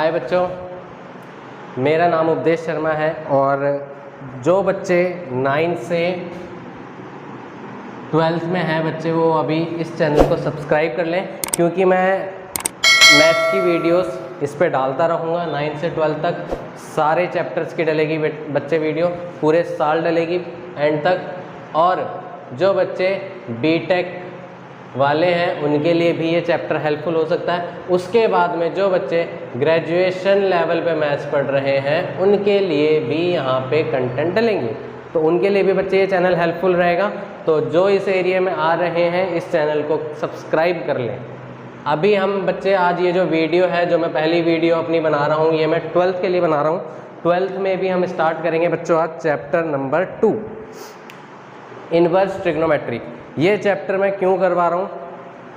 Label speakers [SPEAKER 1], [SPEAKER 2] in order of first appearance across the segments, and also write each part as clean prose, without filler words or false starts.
[SPEAKER 1] हाय बच्चों, मेरा नाम उपदेश शर्मा है और जो बच्चे 9 से 12th में हैं बच्चे वो अभी इस चैनल को सब्सक्राइब कर लें, क्योंकि मैं मैथ्स की वीडियोस इस पे डालता रहूँगा। 9 से 12 तक सारे चैप्टर्स की डलेगी बच्चे वीडियो, पूरे साल डलेगी एंड तक। और जो बच्चे बीटेक वाले हैं उनके लिए भी ये चैप्टर हेल्पफुल हो सकता है। उसके बाद में जो बच्चे ग्रेजुएशन लेवल पे मैथ्स पढ़ रहे हैं उनके लिए भी यहाँ पे कंटेंट डलेंगे, तो उनके लिए भी बच्चे ये चैनल हेल्पफुल रहेगा। तो जो इस एरिया में आ रहे हैं इस चैनल को सब्सक्राइब कर लें। अभी हम बच्चे आज ये जो वीडियो है, जो मैं पहली वीडियो अपनी बना रहा हूँ, ये मैं 12th के लिए बना रहा हूँ। 12th में भी हम स्टार्ट करेंगे बच्चों आज चैप्टर नंबर 2 इनवर्स ट्रिग्नोमेट्री। ये चैप्टर मैं क्यों करवा रहा हूँ,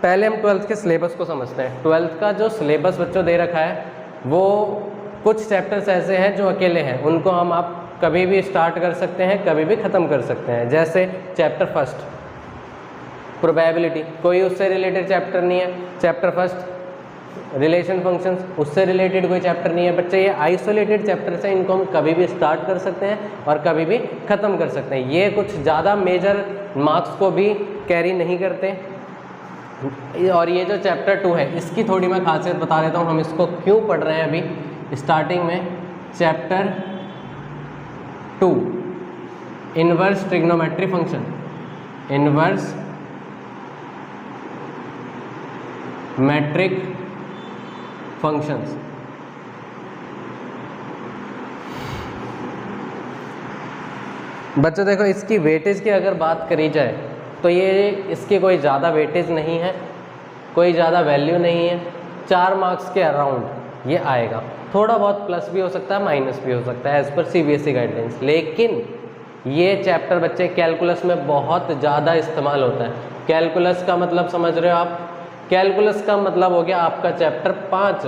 [SPEAKER 1] पहले हम 12th के सिलेबस को समझते हैं। 12th का जो सिलेबस बच्चों दे रखा है वो कुछ चैप्टर्स ऐसे हैं जो अकेले हैं, उनको हम आप कभी भी स्टार्ट कर सकते हैं, कभी भी ख़त्म कर सकते हैं। जैसे चैप्टर फर्स्ट प्रोबेबिलिटी, कोई उससे रिलेटेड चैप्टर नहीं है। चैप्टर फर्स्ट रिलेशन फंक्शंस, उससे रिलेटेड कोई चैप्टर नहीं है बच्चे। ये आइसोलेटेड चैप्टर्स हैं, इनको हम कभी भी स्टार्ट कर सकते हैं और कभी भी ख़त्म कर सकते हैं। ये कुछ ज़्यादा मेजर मार्क्स को भी कैरी नहीं करते। और ये जो चैप्टर 2 है इसकी थोड़ी मैं खासियत बता देता हूँ, हम इसको क्यों पढ़ रहे हैं अभी स्टार्टिंग में। Chapter 2 inverse trigonometry function, inverse matrix functions. बच्चों देखो, इसकी वेटेज की अगर बात करी जाए तो ये इसकी कोई ज़्यादा वेटेज नहीं है, कोई ज़्यादा वैल्यू नहीं है। 4 मार्क्स के अराउंड ये आएगा, थोड़ा बहुत प्लस भी हो सकता है, माइनस भी हो सकता है एज़ पर CBSE गाइडलाइंस। लेकिन ये चैप्टर बच्चे कैलकुलस में बहुत ज़्यादा इस्तेमाल होता है। कैलकुलस का मतलब समझ रहे हो आप, कैलकुलस का मतलब हो गया आपका चैप्टर 5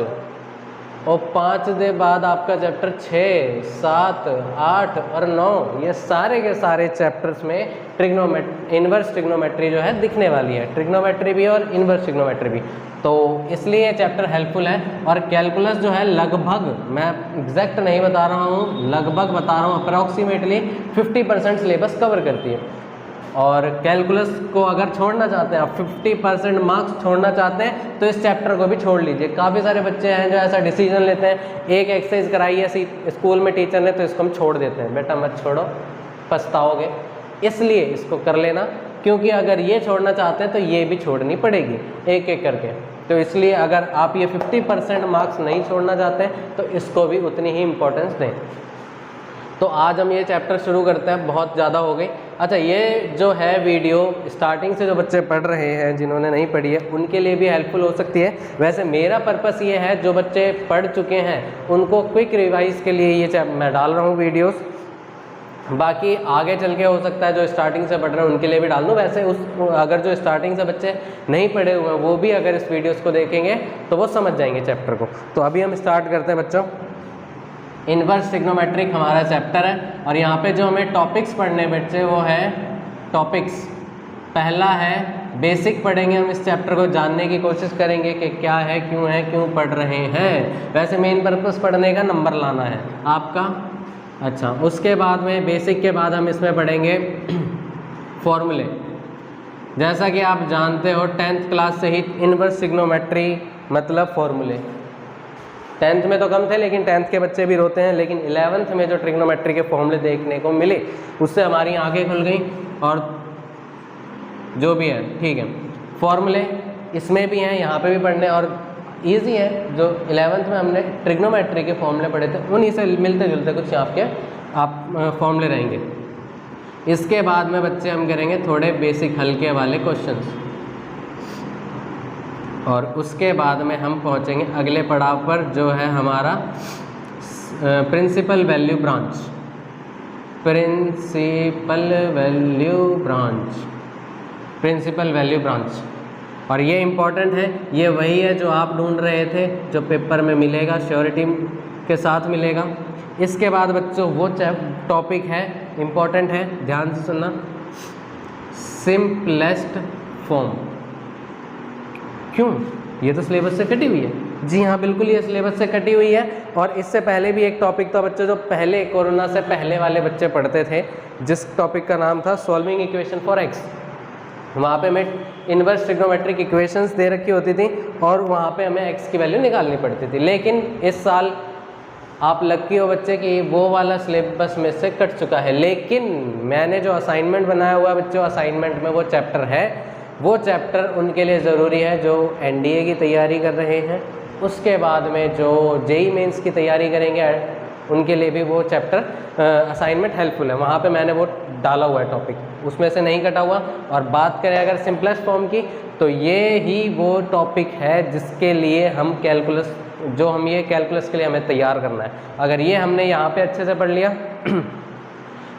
[SPEAKER 1] और 5 के बाद आपका चैप्टर 6, 7, 8 और 9, ये सारे के सारे चैप्टर्स में इनवर्स ट्रिग्नोमेट्री जो है दिखने वाली है। ट्रिग्नोमेट्री भी और इनवर्स ट्रिग्नोमेट्री भी, तो इसलिए ये चैप्टर हेल्पफुल है। और कैलकुलस जो है लगभग, मैं एग्जैक्ट नहीं बता रहा हूँ, लगभग बता रहा हूँ, अप्रॉक्सीमेटली 50% सिलेबस कवर करती है। और कैलकुलस को अगर छोड़ना चाहते हैं आप, 50% मार्क्स छोड़ना चाहते हैं तो इस चैप्टर को भी छोड़ लीजिए। काफ़ी सारे बच्चे हैं जो ऐसा डिसीजन लेते हैं, एक एक्सरसाइज कराई है स्कूल में टीचर ने तो इसको हम छोड़ देते हैं। बेटा मत छोड़ो, पछताओगे। इसलिए इसको कर लेना, क्योंकि अगर ये छोड़ना चाहते हैं तो ये भी छोड़नी पड़ेगी एक एक करके। तो इसलिए अगर आप ये 50% मार्क्स नहीं छोड़ना चाहते तो इसको भी उतनी ही इम्पोर्टेंस दें। तो आज हम ये चैप्टर शुरू करते हैं, बहुत ज़्यादा हो गई। अच्छा, ये जो है वीडियो स्टार्टिंग से जो बच्चे पढ़ रहे हैं, जिन्होंने नहीं पढ़ी है, उनके लिए भी हेल्पफुल हो सकती है। वैसे मेरा पर्पस ये है जो बच्चे पढ़ चुके हैं उनको क्विक रिवाइज के लिए ये मैं डाल रहा हूँ वीडियोस। बाकी आगे चल के हो सकता है जो स्टार्टिंग से पढ़ रहे हैं उनके लिए भी डाल दूँ। वैसे अगर जो स्टार्टिंग से बच्चे नहीं पढ़े हुए हैं वो भी अगर इस वीडियोज़ को देखेंगे तो वो समझ जाएंगे चैप्टर को। तो अभी हम स्टार्ट करते हैं बच्चों। इनवर्स ट्रिग्नोमेट्रिक हमारा चैप्टर है और यहाँ पे जो हमें टॉपिक्स पढ़ने बच्चे वो है टॉपिक्स। पहला है बेसिक पढ़ेंगे हम, इस चैप्टर को जानने की कोशिश करेंगे कि क्या है, क्यों पढ़ रहे हैं। वैसे मेन पर्पस पढ़ने का नंबर लाना है आपका। अच्छा, उसके बाद में बेसिक के बाद हम इसमें पढ़ेंगे फॉर्मूले। जैसा कि आप जानते हो 10th क्लास से ही इनवर्स ट्रिग्नोमेट्री मतलब फॉर्मूले। 10th में तो कम थे, लेकिन 10th के बच्चे भी रोते हैं। लेकिन 11th में जो ट्रिग्नोमेट्री के फॉर्मूले देखने को मिले उससे हमारी आंखें खुल गई। और जो भी है ठीक है, फॉर्मूले इसमें भी हैं, यहाँ पे भी पढ़ने और इजी है। जो 11th में हमने ट्रिग्नोमेट्री के फॉर्मूले पढ़े थे उन्हीं से मिलते जुलते कुछ आपके फॉर्मूले रहेंगे। इसके बाद में बच्चे हम करेंगे थोड़े बेसिक हल्के वाले क्वेश्चंस और उसके बाद में हम पहुंचेंगे अगले पड़ाव पर जो है हमारा principal value branch. Principal value branch और ये इम्पॉर्टेंट है। ये वही है जो आप ढूंढ रहे थे, जो पेपर में मिलेगा, श्योरिटी के साथ मिलेगा। इसके बाद बच्चों वो टॉपिक है, इम्पॉर्टेंट है, ध्यान से सुनना, सिंपलेस्ट फॉर्म। क्यों? ये तो सिलेबस से कटी हुई है, जी हाँ, बिल्कुल ये सिलेबस से कटी हुई है। और इससे पहले भी एक टॉपिक था बच्चों, जो पहले कोरोना से पहले वाले बच्चे पढ़ते थे, जिस टॉपिक का नाम था सॉल्विंग इक्वेशन फॉर एक्स। वहाँ पे हमें इन्वर्स ट्रिग्नोमेट्रिक इक्वेशंस दे रखी होती थी और वहाँ पे हमें एक्स की वैल्यू निकालनी पड़ती थी। लेकिन इस साल आप लकी हो बच्चे कि वो वाला सिलेबस में से कट चुका है। लेकिन मैंने जो असाइनमेंट बनाया हुआ है बच्चों, असाइनमेंट में वो चैप्टर है, वो चैप्टर उनके लिए ज़रूरी है जो एनडीए की तैयारी कर रहे हैं, उसके बाद में जो जेई मेंस की तैयारी करेंगे उनके लिए भी वो चैप्टर असाइनमेंट हेल्पफुल है। वहाँ पे मैंने वो डाला हुआ है टॉपिक, उसमें से नहीं कटा हुआ। और बात करें अगर सिंपलेस्ट फॉर्म की, तो ये ही वो टॉपिक है जिसके लिए हम कैलकुलस, जो हम ये कैलकुलस के लिए हमें तैयार करना है। अगर ये हमने यहाँ पे अच्छे से पढ़ लिया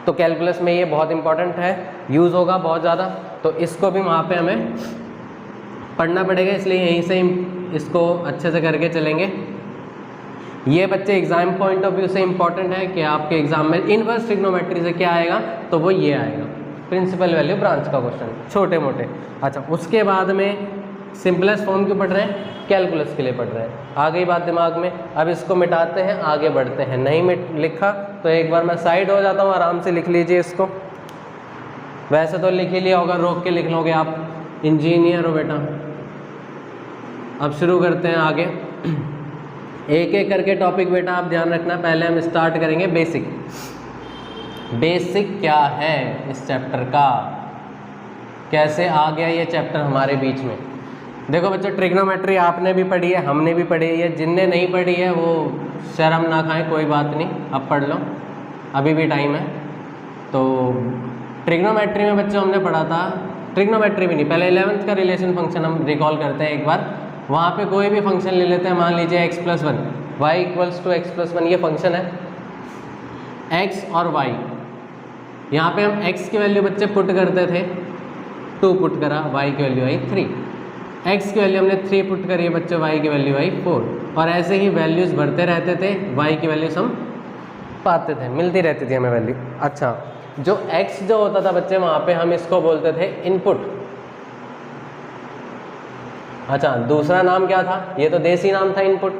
[SPEAKER 1] तो कैलकुलस में ये बहुत इंपॉर्टेंट है, यूज़ होगा बहुत ज़्यादा, तो इसको भी वहाँ पे हमें पढ़ना पड़ेगा। इसलिए यहीं से इसको अच्छे से करके चलेंगे। ये बच्चे एग्जाम पॉइंट ऑफ व्यू से इंपॉर्टेंट है कि आपके एग्जाम में इनवर्स ट्रिग्नोमेट्री से क्या आएगा, तो वो ये आएगा, प्रिंसिपल वैल्यू ब्रांच का क्वेश्चन, छोटे मोटे। अच्छा, उसके बाद में सिंपलेस्ट फॉर्म क्यों पढ़ रहे हैं, कैलकुलस के लिए पढ़ रहे हैं। आ गई बात दिमाग में, अब इसको मिटाते हैं, आगे बढ़ते हैं। नहीं लिखा तो एक बार मैं साइड हो जाता हूँ, आराम से लिख लीजिए इसको। वैसे तो लिख ही लिया होगा, रोक के लिख लोगे आप, इंजीनियर हो बेटा। अब शुरू करते हैं आगे, एक एक करके टॉपिक बेटा आप ध्यान रखना। पहले हम स्टार्ट करेंगे बेसिक। बेसिक क्या है इस चैप्टर का, कैसे आ गया ये चैप्टर हमारे बीच में। देखो बच्चों, ट्रिग्नोमेट्री आपने भी पढ़ी है, हमने भी पढ़ी है। जिनने नहीं पढ़ी है वो शर्म ना खाएं, कोई बात नहीं, अब पढ़ लो, अभी भी टाइम है। तो ट्रिग्नोमेट्री में बच्चों हमने पढ़ा था, ट्रिग्नोमेट्री भी नहीं, पहले 11th का रिलेशन फंक्शन हम रिकॉल करते हैं एक बार। वहाँ पे कोई भी फंक्शन ले लेते हैं, मान लीजिए x+1, y = x+1, ये फंक्शन है x और y। यहाँ पे हम x की वैल्यू बच्चे पुट करते थे, 2 पुट करा, y की वैल्यू आई 3, x की वैल्यू हमने 3 पुट करी है बच्चों, y की वैल्यू आई 4, और ऐसे ही वैल्यूज़ बढ़ते रहते थे, y की वैल्यूज़ हम पाते थे, मिलती रहती थी हमें वैल्यू। अच्छा, जो x जो होता था बच्चे, वहाँ पे हम इसको बोलते थे इनपुट। अच्छा, दूसरा नाम क्या था, ये तो देसी नाम था इनपुट।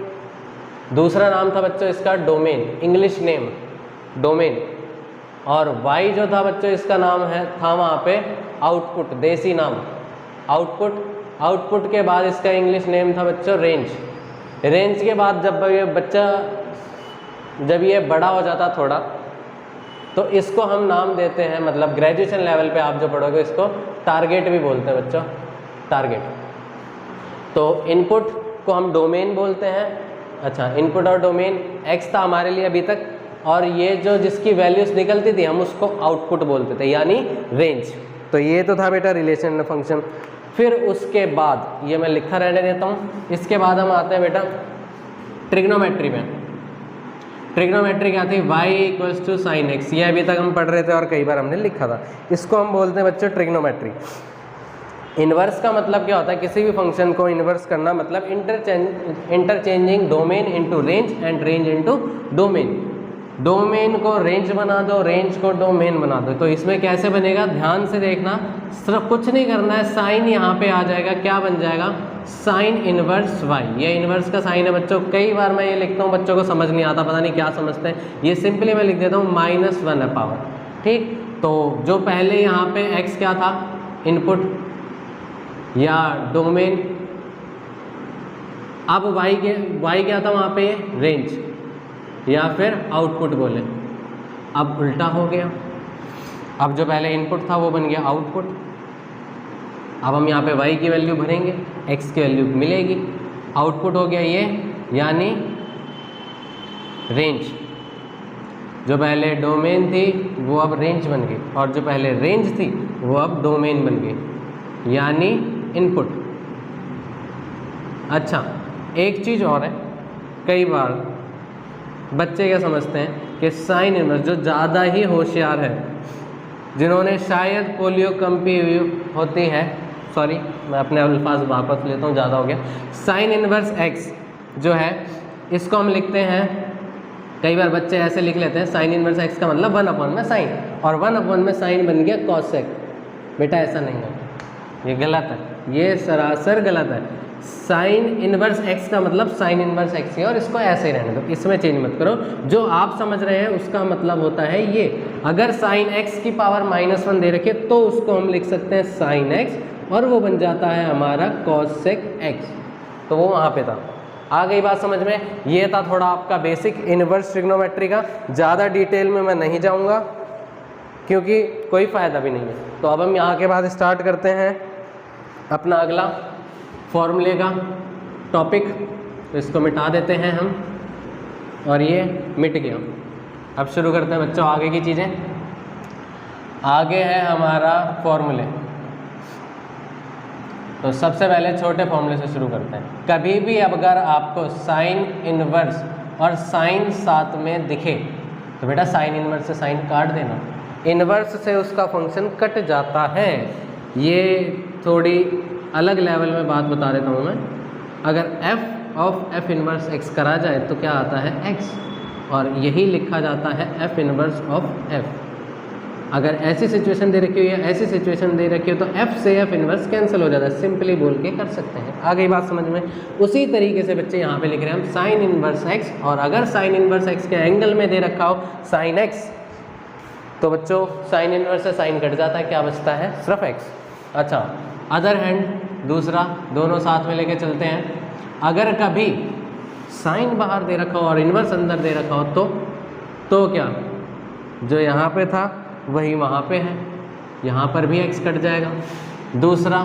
[SPEAKER 1] दूसरा नाम था बच्चों इसका डोमेन, इंग्लिश नेम डोमेन। और y जो था बच्चों इसका नाम था वहाँ पे आउटपुट, देसी नाम आउटपुट। आउटपुट के बाद इसका इंग्लिश नेम था बच्चों रेंज। रेंज के बाद जब ये बड़ा हो जाता थोड़ा, तो इसको हम नाम देते हैं, मतलब ग्रेजुएशन लेवल पे आप जो पढ़ोगे इसको टारगेट भी बोलते हैं बच्चों, टारगेट। तो इनपुट को हम डोमेन बोलते हैं। अच्छा, इनपुट और डोमेन x था हमारे लिए अभी तक, और ये जो जिसकी वैल्यूज निकलती थी हम उसको आउटपुट बोलते थे, यानी रेंज। तो ये तो था बेटा रिलेशन फंक्शन। फिर उसके बाद ये मैं लिखा रहने देता हूँ, इसके बाद हम आते हैं बेटा ट्रिग्नोमेट्री में। ट्रिग्नोमेट्री क्या थी, y = sin x, ये अभी तक हम पढ़ रहे थे और कई बार हमने लिखा था। इसको हम बोलते हैं बच्चों ट्रिग्नोमेट्री। इन्वर्स का मतलब क्या होता है, किसी भी फंक्शन को इन्वर्स करना, मतलब interchanging domain into range and range into domain. Domain को रेंज बना दो, रेंज को डोमेन बना दो। तो इसमें कैसे बनेगा, ध्यान से देखना, सिर्फ कुछ नहीं करना है, साइन यहाँ पे आ जाएगा, क्या बन जाएगा, साइन इनवर्स y। ये इनवर्स का साइन है बच्चों। कई बार मैं ये लिखता हूँ, बच्चों को समझ नहीं आता, पता नहीं क्या समझते हैं, ये सिंपली मैं लिख देता हूँ -1 है पावर, ठीक। तो जो पहले यहाँ पे x क्या था, इनपुट या डोमेन, अब y क्या था वहाँ पे, रेंज या फिर आउटपुट बोले। अब उल्टा हो गया, अब जो पहले इनपुट था वो बन गया आउटपुट। अब हम यहाँ पे y की वैल्यू भरेंगे, x की वैल्यू मिलेगी, आउटपुट हो गया ये, यानी रेंज। जो पहले डोमेन थी वो अब रेंज बन गई, और जो पहले रेंज थी वो अब डोमेन बन गई, यानी इनपुट। अच्छा, एक चीज़ और है, कई बार बच्चे क्या समझते हैं कि साइन इनवर्स, जो ज़्यादा ही होशियार है, जिन्होंने शायद पोलियो कम्पी होती है, सॉरी मैं अपने अल्फाज वापस लेता हूँ, ज़्यादा हो गया। साइन इनवर्स x जो है, इसको हम लिखते हैं, कई बार बच्चे ऐसे लिख लेते हैं, साइन इनवर्स x का मतलब 1/, में साइन, और 1/, में साइन बन गया कॉसेक। बेटा ऐसा नहीं है, ये गलत है, ये सरासर गलत है। साइन इनवर्स एक्स का मतलब साइन इनवर्स एक्स ही है और इसको ऐसे ही रहने दो, इसमें चेंज मत करो। जो आप समझ रहे हैं उसका मतलब होता है ये, अगर साइन एक्स की पावर -1 दे रखी है तो उसको हम लिख सकते हैं साइन एक्स और वो बन जाता है हमारा कॉसेक एक्स। तो वो वहाँ पे था। आ गई बात समझ में? ये था थोड़ा आपका बेसिक इनवर्स ट्रिग्नोमेट्री का। ज़्यादा डिटेल में मैं नहीं जाऊँगा क्योंकि कोई फ़ायदा भी नहीं है। तो अब हम यहाँ के बाद स्टार्ट करते हैं अपना अगला फॉर्मूले का टॉपिक। तो इसको मिटा देते हैं हम और ये मिट गया। अब शुरू करते हैं बच्चों आगे की चीज़ें। आगे है हमारा फॉर्मूले। तो सबसे पहले छोटे फॉर्मूले से शुरू करते हैं। कभी भी अगर आपको साइन इनवर्स और साइन साथ में दिखे तो बेटा साइन इनवर्स से साइन काट देना, इनवर्स से उसका फंक्शन कट जाता है। ये थोड़ी अलग लेवल में बात बता देता हूँ मैं। अगर f of f inverse x करा जाए तो क्या आता है x, और यही लिखा जाता है f इनवर्स ऑफ f। अगर ऐसी सिचुएशन दे रखी हो या ऐसी सिचुएशन दे रखी हो तो f से f इनवर्स कैंसिल हो जाता है, सिंपली बोल के कर सकते हैं। आ गई बात समझ में? उसी तरीके से बच्चे यहाँ पे लिख रहे हैं हम साइन इनवर्स x, और अगर साइन इनवर्स x के एंगल में दे रखा हो साइन x तो बच्चों साइन इनवर्स से साइन कट जाता है, क्या बचता है? सिर्फ x। अच्छा, अदर हैंड दूसरा, दोनों साथ में लेके चलते हैं। अगर कभी साइन बाहर दे रखा हो और इनवर्स अंदर दे रखा हो तो क्या, जो यहाँ पे था वही वहाँ पे है, यहाँ पर भी x कट जाएगा। दूसरा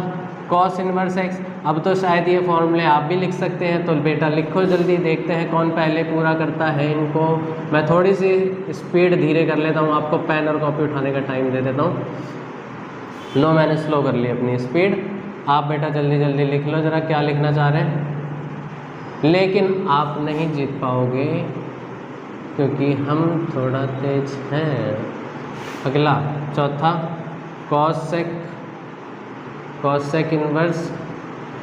[SPEAKER 1] कॉस इनवर्स x। अब तो शायद ये फॉर्मूले आप भी लिख सकते हैं, तो बेटा लिखो जल्दी, देखते हैं कौन पहले पूरा करता है इनको। मैं थोड़ी सी स्पीड धीरे कर लेता हूँ, आपको पेन और कॉपी उठाने का टाइम दे देता हूँ। लो मैंने स्लो कर ली अपनी स्पीड, आप बेटा जल्दी जल्दी लिख लो ज़रा क्या लिखना चाह रहे हैं। लेकिन आप नहीं जीत पाओगे क्योंकि हम थोड़ा तेज हैं। अगला चौथा कॉसेक इनवर्स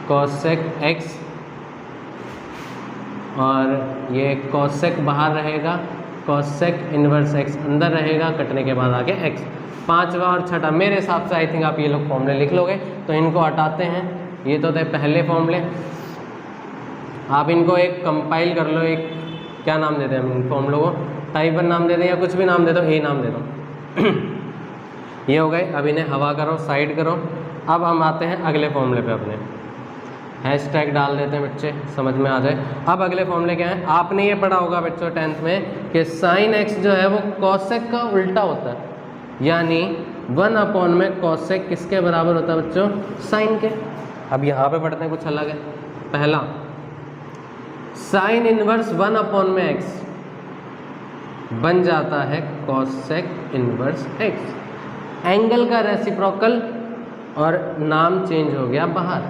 [SPEAKER 1] कॉसेक एक्स, और ये कॉसेक बाहर रहेगा, कॉसेक इनवर्स एक्स अंदर रहेगा, कटने के बाद आगे एक्स। पांचवा और छठा मेरे हिसाब से आई थिंक आप ये लोग फॉर्मूले लिख लोगे, तो इनको हटाते हैं। ये तो थे पहले फॉर्मूले, आप इनको एक कंपाइल कर लो। एक क्या नाम देते हैं हम इन फॉर्मूलों को? टाइप 1 नाम दे दें या कुछ भी नाम दे दो, ए नाम दे दो। ये हो गए। अब इन्हें हवा करो, साइड करो। अब हम आते हैं अगले फॉर्मूले पे अपने। हैशटैग डाल देते हैं बच्चे, समझ में आ जाए। अब अगले फॉर्मूले क्या है? आपने ये पढ़ा होगा बच्चों 10th में कि साइन एक्स जो है वो कॉसेक का उल्टा होता है, यानी 1 में कॉसेक किसके बराबर होता है बच्चों? साइन के। अब यहाँ पे पढ़ते हैं कुछ अलग है। पहला साइन इनवर्स 1 में एक्स बन जाता है कॉसेक इनवर्स एक्स। एंगल का रेसिप्रोकल और नाम चेंज हो गया बाहर।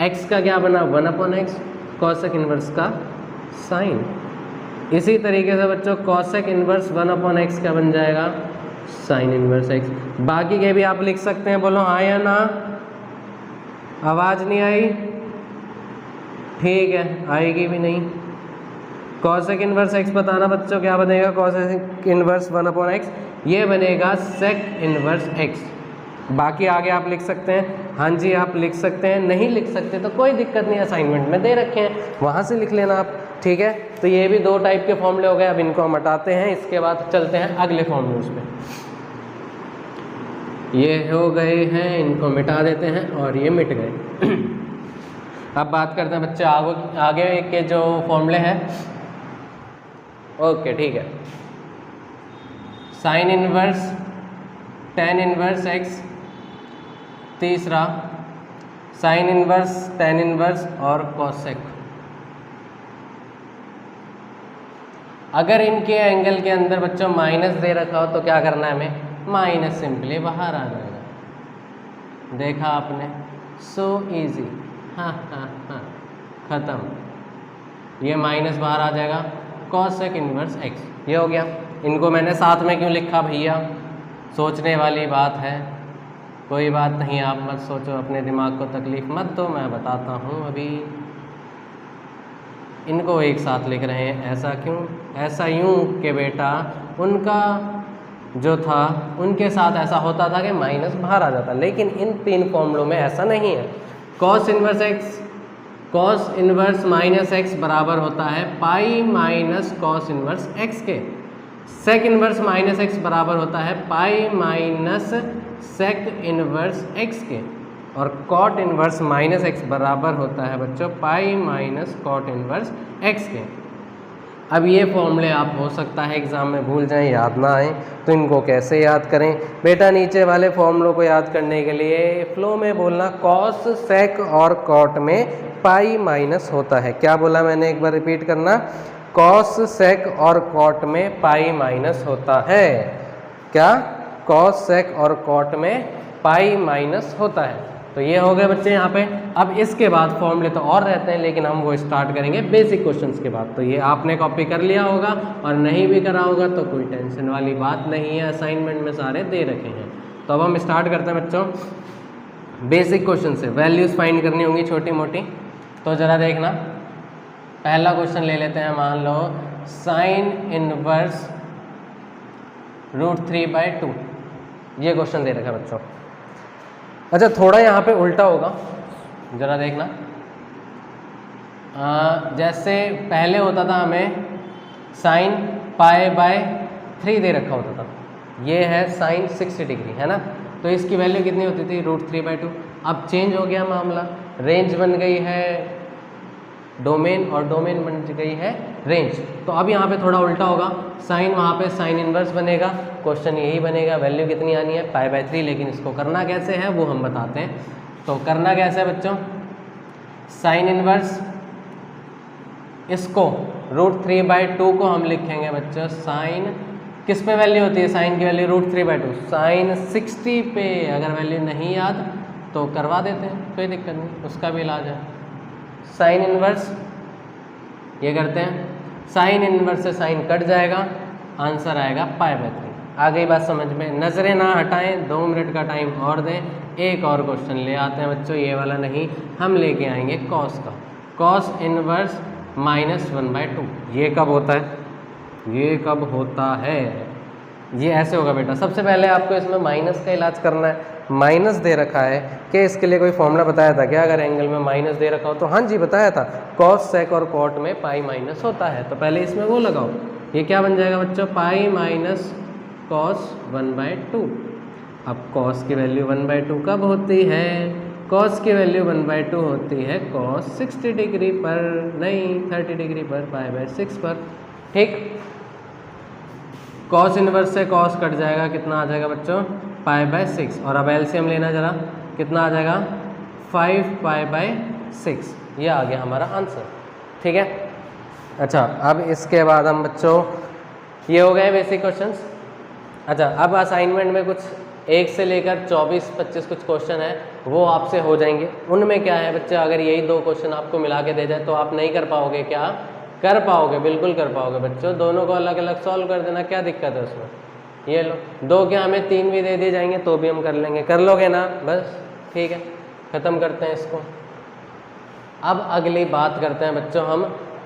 [SPEAKER 1] एक्स का क्या बना? 1/x, कॉसेक इनवर्स का साइन। इसी तरीके से बच्चों कॉसेक इनवर्स 1/x क्या बन जाएगा? Sine inverse x. बाकी के भी आप लिख सकते हैं, बोलो हाँ या ना। आवाज़ नहीं आई? ठीक है, आएगी भी नहीं। कॉसेक इनवर्स एक्स बताना बच्चों क्या बनेगा? कॉसेक इनवर्स 1/x, ये बनेगा सेक इनवर्स एक्स। बाकी आगे आप लिख सकते हैं, हाँ जी आप लिख सकते हैं, नहीं लिख सकते तो कोई दिक्कत नहीं, असाइनमेंट में दे रखे हैं वहाँ से लिख लेना आप, ठीक है। तो ये भी 2 टाइप के फॉर्मूले हो गए। अब इनको हम हटाते हैं, इसके बाद चलते हैं अगले फॉर्मूले पे। ये हो गए हैं, इनको मिटा देते हैं और ये मिट गए। अब बात करते हैं बच्चे आगे के जो फॉर्मूले हैं। ओके ठीक है, sine inverse tan inverse x, तीसरा साइन इनवर्स tan इनवर्स और कॉसेक। अगर इनके एंगल के अंदर बच्चों माइनस दे रखा हो तो क्या करना है हमें? माइनस सिंपली बाहर आ जाएगा। देखा आपने, सो इजी। हाँ हाँ हाँ, ख़त्म। ये माइनस बाहर आ जाएगा, कॉसेक इनवर्स एक्स। ये हो गया। इनको मैंने साथ में क्यों लिखा भैया? सोचने वाली बात है, कोई बात नहीं, आप मत सोचो, अपने दिमाग को तकलीफ मत दो, मैं बताता हूँ अभी। इनको एक साथ लिख रहे हैं, ऐसा क्यों? ऐसा यूँ कि बेटा उनका जो था उनके साथ ऐसा होता था कि माइनस बाहर आ जाता, लेकिन इन 3 फॉर्मूलों में ऐसा नहीं है। Cos inverse x cos inverse minus x बराबर होता है pi minus cos inverse x के। सेक इनवर्स माइनस एक्स बराबर होता है pi minus sec inverse x के। और कॉट इनवर्स माइनस एक्स बराबर होता है बच्चों pi minus cot inverse x के। अब ये फॉर्मूले आप हो सकता है एग्जाम में भूल जाएं, याद ना आए, तो इनको कैसे याद करें बेटा? नीचे वाले फॉर्मूलों को याद करने के लिए फ्लो में बोलना कॉस सेक और कॉट में पाई माइनस होता है। क्या बोला मैंने, एक बार रिपीट करना, कॉस सेक और कॉट में पाई माइनस होता है। क्या? कॉस सेक और कॉट में पाई माइनस होता है। तो ये हो गए बच्चे यहाँ पे। अब इसके बाद फॉर्मूले तो और रहते हैं, लेकिन हम वो स्टार्ट करेंगे बेसिक क्वेश्चंस के बाद। तो ये आपने कॉपी कर लिया होगा, और नहीं भी करा होगा तो कोई टेंशन वाली बात नहीं है, असाइनमेंट में सारे दे रखे हैं। तो अब हम स्टार्ट करते हैं बच्चों बेसिक क्वेश्चन से। वैल्यूज फाइंड करनी होंगी छोटी मोटी, तो ज़रा देखना। पहला क्वेश्चन ले लेते हैं, मान लो साइन इनवर्स √3/2। ये क्वेश्चन दे रखा है बच्चों। अच्छा, थोड़ा यहाँ पे उल्टा होगा, ज़रा देखना। जैसे पहले होता था हमें साइन π/3 दे रखा होता था, ये है साइन 60 डिग्री, है ना? तो इसकी वैल्यू कितनी होती थी? √3/2। अब चेंज हो गया मामला, रेंज बन गई है डोमेन, और डोमेन बन गई है रेंज। तो अब यहाँ पे थोड़ा उल्टा होगा, साइन वहाँ पे साइन इनवर्स बनेगा, क्वेश्चन यही बनेगा, वैल्यू कितनी आनी है? π/3। लेकिन इसको करना कैसे है वो हम बताते हैं। तो करना कैसे है बच्चों? साइन इनवर्स, इसको √3/2 को हम लिखेंगे बच्चों साइन, किस पे वैल्यू होती है साइन की वैल्यू? √3/2, साइन 60 पे। अगर वैल्यू नहीं याद तो करवा देते हैं, कोई दिक्कत नहीं, उसका भी इलाज है। साइन इनवर्स ये करते हैं, साइन इनवर्स से साइन कट जाएगा, आंसर आएगा π/3। आ गई बात समझ में? नज़रें ना हटाएं, 2 मिनट का टाइम और दें, एक और क्वेश्चन ले आते हैं बच्चों। ये वाला नहीं, हम लेके आएंगे कॉस का। Cos inverse -1/2। ये कब होता है? ये कब होता है? ये ऐसे होगा बेटा। सबसे पहले आपको इसमें माइनस का इलाज करना है। माइनस दे रखा है कि इसके लिए कोई फॉर्मूला बताया था क्या? अगर एंगल में माइनस दे रखा हो तो हाँ जी बताया था, कॉस सेक और कॉट में पाई माइनस होता है। तो पहले इसमें वो लगाओ, ये क्या बन जाएगा बच्चों? Pi minus cos 1/2। अब कॉस की वैल्यू 1/2 कब होती है? कॉस की वैल्यू 1/2 होती है कॉस 60 डिग्री पर, नहीं 30 डिग्री पर, π/6 पर। ठीक, कॉस इनवर्स से कॉस कट जाएगा, कितना आ जाएगा बच्चों? π/6। और अब एलसीएम लेना जरा, कितना आ जाएगा? 5π/6। ये आ गया हमारा आंसर। ठीक है, अच्छा अब इसके बाद हम बच्चों, ये हो गए बेसिक क्वेश्चंस। अच्छा, अब असाइनमेंट में कुछ 1 से लेकर 24-25 कुछ क्वेश्चन है, वो आपसे हो जाएंगे। उनमें क्या है बच्चे, अगर यही 2 क्वेश्चन आपको मिला के दे जाए तो आप नहीं कर पाओगे क्या? कर पाओगे, बिल्कुल कर पाओगे बच्चों। दोनों को अलग अलग सॉल्व कर देना, क्या दिक्कत है उसमें? ये लो, 2 क्या हमें 3 भी दे दिए जाएंगे तो भी हम कर लेंगे। कर लोगे ना? बस ठीक है, ख़त्म करते हैं इसको। अब अगली बात करते हैं बच्चों हम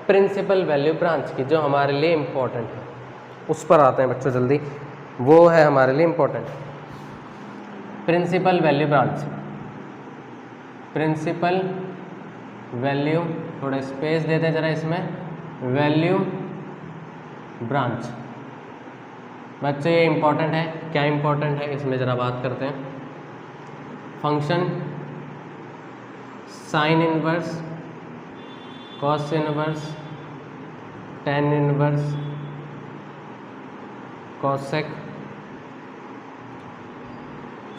[SPEAKER 1] प्रिंसिपल वैल्यू ब्रांच की, जो हमारे लिए इम्पोर्टेंट है। उस पर आते हैं बच्चों जल्दी, वो है हमारे लिए important. Principal value branch, principal value, थोड़ा स्पेस देते हैं जरा इसमें, वैल्यू ब्रांच। बच्चों ये इम्पोर्टेंट है। क्या इम्पोर्टेंट है इसमें ज़रा बात करते हैं। Function sine inverse, cos inverse, tan inverse, cosec,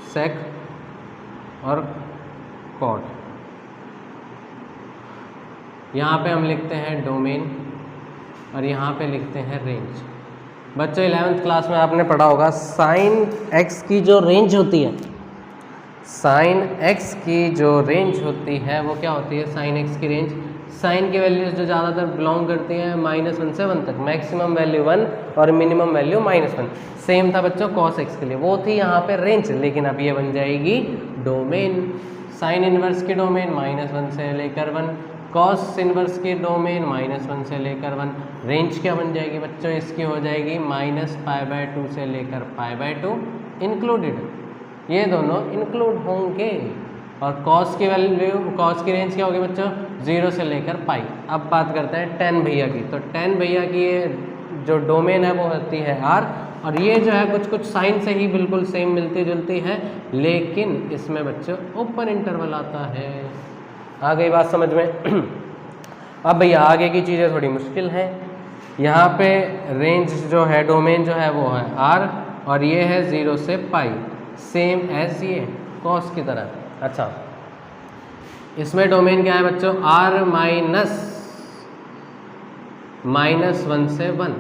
[SPEAKER 1] sec और कॉट। यहाँ पे हम लिखते हैं डोमेन और यहाँ पे लिखते हैं रेंज। बच्चों 11th क्लास में आपने पढ़ा होगा साइन एक्स की जो रेंज होती है, साइन एक्स की जो रेंज होती है वो क्या होती है? साइन एक्स की रेंज, साइन की वैल्यूज जो ज़्यादातर बिलोंग करती हैं -1 से 1 तक, मैक्सिमम वैल्यू 1 और मिनिमम वैल्यू -1। सेम था बच्चों कॉस एक्स के लिए, वो थी यहाँ पे रेंज, लेकिन अब ये बन जाएगी डोमेन। साइन इनवर्स की डोमेन -1 से लेकर 1, कॉस इनवर्स की डोमेन -1 से लेकर 1। रेंज क्या बन जाएगी बच्चों? इसकी हो जाएगी -π/2 से लेकर π/2 इंक्लूडेड, ये दोनों इंक्लूड होंगे। और कॉस की वैल्यू, कॉस की रेंज क्या होगी बच्चों, 0 से लेकर पाई। अब बात करते हैं tan भैया की। तो tan भैया की ये जो डोमेन है वो होती है R, और ये जो है कुछ कुछ साइन से ही बिल्कुल सेम मिलती जुलती है, लेकिन इसमें बच्चों ओपन इंटरवल आता है। आ गई बात समझ में? अब भैया आगे की चीज़ें थोड़ी मुश्किल हैं। यहाँ पे रेंज जो है, डोमेन जो है वो है R, और ये है 0 से पाई, सेम एज ये कॉस की तरह। अच्छा, इसमें डोमेन क्या है बच्चों, R माइनस 1 से 1,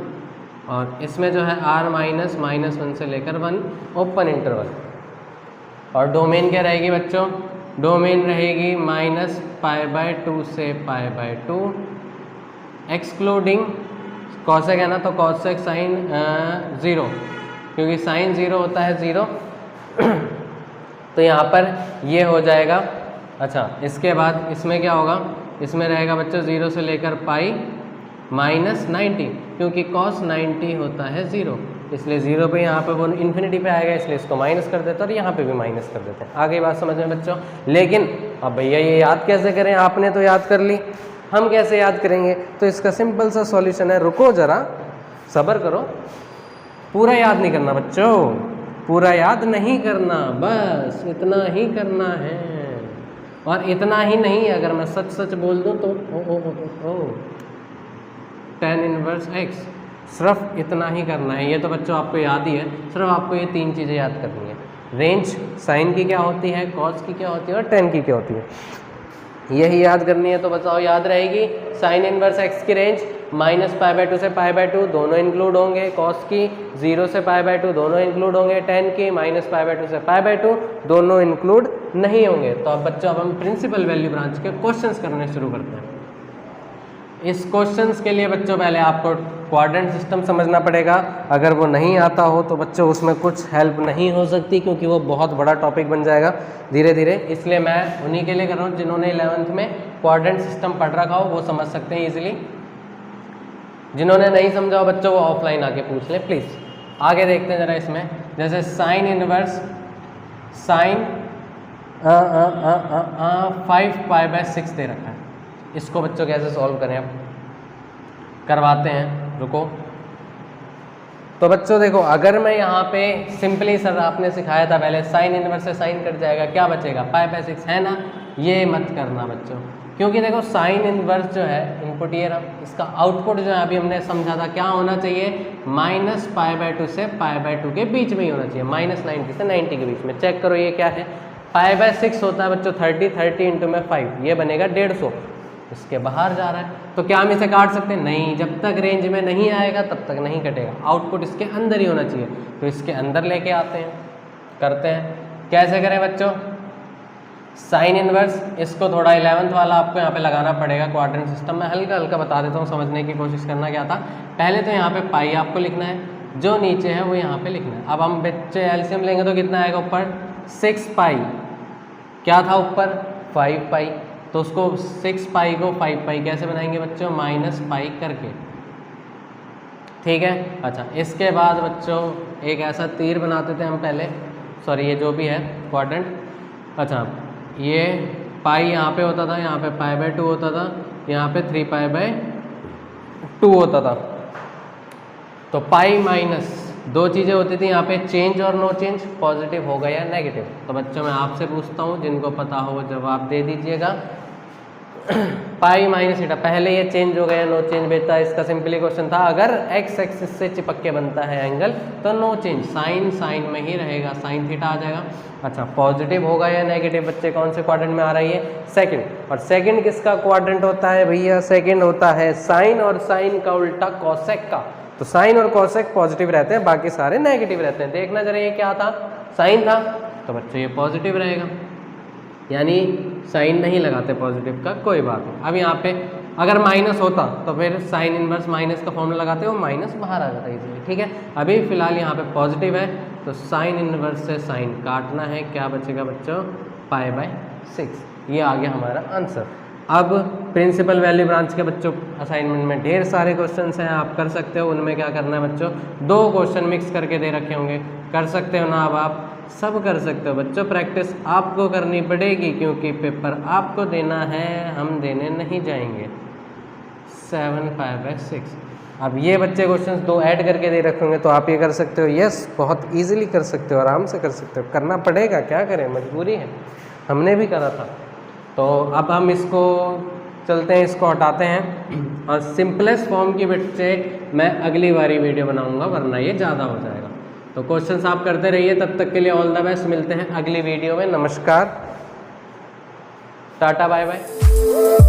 [SPEAKER 1] और इसमें जो है R -1 से लेकर 1, ओपन इंटरवल। और डोमेन क्या रहेगी बच्चों, डोमेन रहेगी -π/2 से π/2, एक्सक्लूडिंग कॉसेक है ना, तो कॉसेक साइन 0, क्योंकि साइन 0 होता है 0 तो यहाँ पर ये हो जाएगा। अच्छा, इसके बाद इसमें क्या होगा, इसमें रहेगा बच्चों 0 से लेकर पाई -90, क्योंकि cos 90 होता है 0, इसलिए 0 पे यहाँ पे वो इन्फिनिटी पे आएगा, इसलिए इसको माइनस कर देते हैं, और यहाँ पे भी माइनस कर देते हैं। आगे बात समझ में बच्चों? लेकिन अब भैया ये याद कैसे करें, आपने तो याद कर ली, हम कैसे याद करेंगे? तो इसका सिंपल सा सॉल्यूशन है, रुको जरा, सब्र करो, पूरा याद नहीं करना बच्चों, पूरा याद नहीं करना, बस इतना ही करना है। और इतना ही नहीं, अगर मैं सच सच बोल दूं तो tan इनवर्स x, सिर्फ इतना ही करना है। ये तो बच्चों आपको याद ही है, सिर्फ आपको ये 3 चीज़ें याद करनी है। रेंज साइन की क्या होती है, कॉस की क्या होती है, और tan की क्या होती है, यही याद करनी है। तो बताओ याद रहेगी, साइन इनवर्स x की रेंज -π/2 से π/2 दोनों इंक्लूड होंगे, कॉस की 0 से π/2 दोनों इंक्लूड होंगे, tan की -π/2 से π/2 दोनों इंक्लूड नहीं होंगे। तो अब बच्चों अब हम प्रिंसिपल वैल्यू ब्रांच के क्वेश्चंस करने शुरू करते हैं। इस क्वेश्चंस के लिए बच्चों पहले आपको क्वाड्रेंट सिस्टम समझना पड़ेगा, अगर वो नहीं आता हो तो बच्चों उसमें कुछ हेल्प नहीं हो सकती, क्योंकि वो बहुत बड़ा टॉपिक बन जाएगा धीरे धीरे। इसलिए मैं उन्हीं के लिए कर रहा हूँ जिन्होंने 11th में क्वाड्रेंट सिस्टम पढ़ रखा हो, वो समझ सकते हैं ईजिली। जिन्होंने नहीं समझा हो बच्चों, वो ऑफलाइन आके पूछ लें प्लीज़। आगे देखते हैं ज़रा इसमें, जैसे साइन इनवर्स साइन 5π/6 दे रखा है, इसको बच्चों कैसे सॉल्व करें, अब करवाते हैं, रुको। तो बच्चों देखो, अगर मैं यहाँ पे सिंपली, सर आपने सिखाया था पहले, साइन इनवर्स से साइन कट जाएगा, क्या बचेगा, π/6 है ना, ये मत करना बच्चों, क्योंकि देखो साइन इनवर्स जो है इनपुट ये रहा, इसका आउटपुट जो है अभी हमने समझा था क्या होना चाहिए, -π/2 से π/2 के बीच में ही होना चाहिए, -90 से 90 के बीच में। चेक करो ये क्या है, π/6 होता है बच्चों 30 इंटू में 5, ये बनेगा 150, इसके बाहर जा रहा है, तो क्या हम इसे काट सकते हैं, नहीं, जब तक रेंज में नहीं आएगा तब तक नहीं कटेगा, आउटपुट इसके अंदर ही होना चाहिए। तो इसके अंदर लेके आते हैं, करते हैं, कैसे करें बच्चों, साइन इनवर्स, इसको थोड़ा 11th वाला आपको यहाँ पे लगाना पड़ेगा, क्वाड्रेंट सिस्टम में हल्का हल्का बता देता हूँ, समझने की कोशिश करना क्या था। पहले तो यहाँ पे पाई आपको लिखना है, जो नीचे है वो यहाँ पे लिखना है। अब हम बच्चे एलसीएम लेंगे तो कितना आएगा ऊपर, 6π, क्या था ऊपर 5π, तो उसको 6π को 5π कैसे बनाएंगे बच्चों, -π करके, ठीक है। अच्छा, इसके बाद बच्चों एक ऐसा तीर बनाते थे हम पहले, सॉरी ये जो भी है क्वाड्रेंट, अच्छा ये पाई यहाँ पे होता था, यहाँ पे π/2 होता था, यहाँ पे 3π/2 होता था। तो पाई माइनस, दो चीज़ें होती थी यहाँ पे, चेंज और नो चेंज, पॉजिटिव होगा या नेगेटिव। तो बच्चों मैं आपसे पूछता हूँ, जिनको पता हो वो जवाब दे दीजिएगा। पाई माइनस थीटा, पहले ये चेंज हो गया, नो चेंज बेटा, इसका सिंपली क्वेश्चन था, अगर एक्स एक्सिस से चिपक के बनता है एंगल तो नो चेंज, साइन साइन में ही रहेगा, साइन थीटा आ जाएगा। अच्छा, पॉजिटिव होगा या नेगेटिव, बच्चे कौन से क्वाड्रेंट में आ रही है, सेकंड, और सेकंड किसका क्वाड्रेंट होता है भैया, सेकंड होता है साइन और साइन का उल्टा कॉसेक का। तो साइन और कॉसेक पॉजिटिव रहते हैं, बाकी सारे नेगेटिव रहते हैं। देखना जरा ये क्या था, साइन था, तो बच्चों ये पॉजिटिव रहेगा, यानी साइन नहीं लगाते पॉजिटिव का, कोई बात नहीं। अब यहाँ पे अगर माइनस होता तो फिर साइन इनवर्स माइनस का फॉर्मूला लगाते हो, माइनस बाहर आ जाता है इजीली, ठीक है। अभी फिलहाल यहाँ पे पॉजिटिव है, तो साइन इनवर्स से साइन काटना है, क्या बचेगा बच्चों, π/6, ये आ गया हमारा आंसर। अब प्रिंसिपल वैल्यू ब्रांच के बच्चों असाइनमेंट में ढेर सारे क्वेश्चंस हैं, आप कर सकते हो। उनमें क्या करना है बच्चों, दो क्वेश्चन मिक्स करके दे रखे होंगे, कर सकते हो ना। अब आप सब कर सकते हो बच्चों। प्रैक्टिस आपको करनी पड़ेगी क्योंकि पेपर आपको देना है, हम देने नहीं जाएंगे। 7 5/6। अब ये बच्चे क्वेश्चंस 2 ऐड करके दे रखे होंगे तो आप ये कर सकते हो। यस, बहुत इजीली कर सकते हो, आराम से कर सकते हो। करना पड़ेगा, क्या करें, मजबूरी है, हमने भी करा था। तो अब हम इसको चलते हैं, इसको हटाते हैं और सिंपलेस्ट फॉर्म की बच्चे मैं अगली बारी वीडियो बनाऊंगा, वरना ये ज़्यादा हो जाएगा। तो क्वेश्चंस आप करते रहिए, तब तक के लिए ऑल द बेस्ट। मिलते हैं अगली वीडियो में। नमस्कार, टाटा, बाय बाय।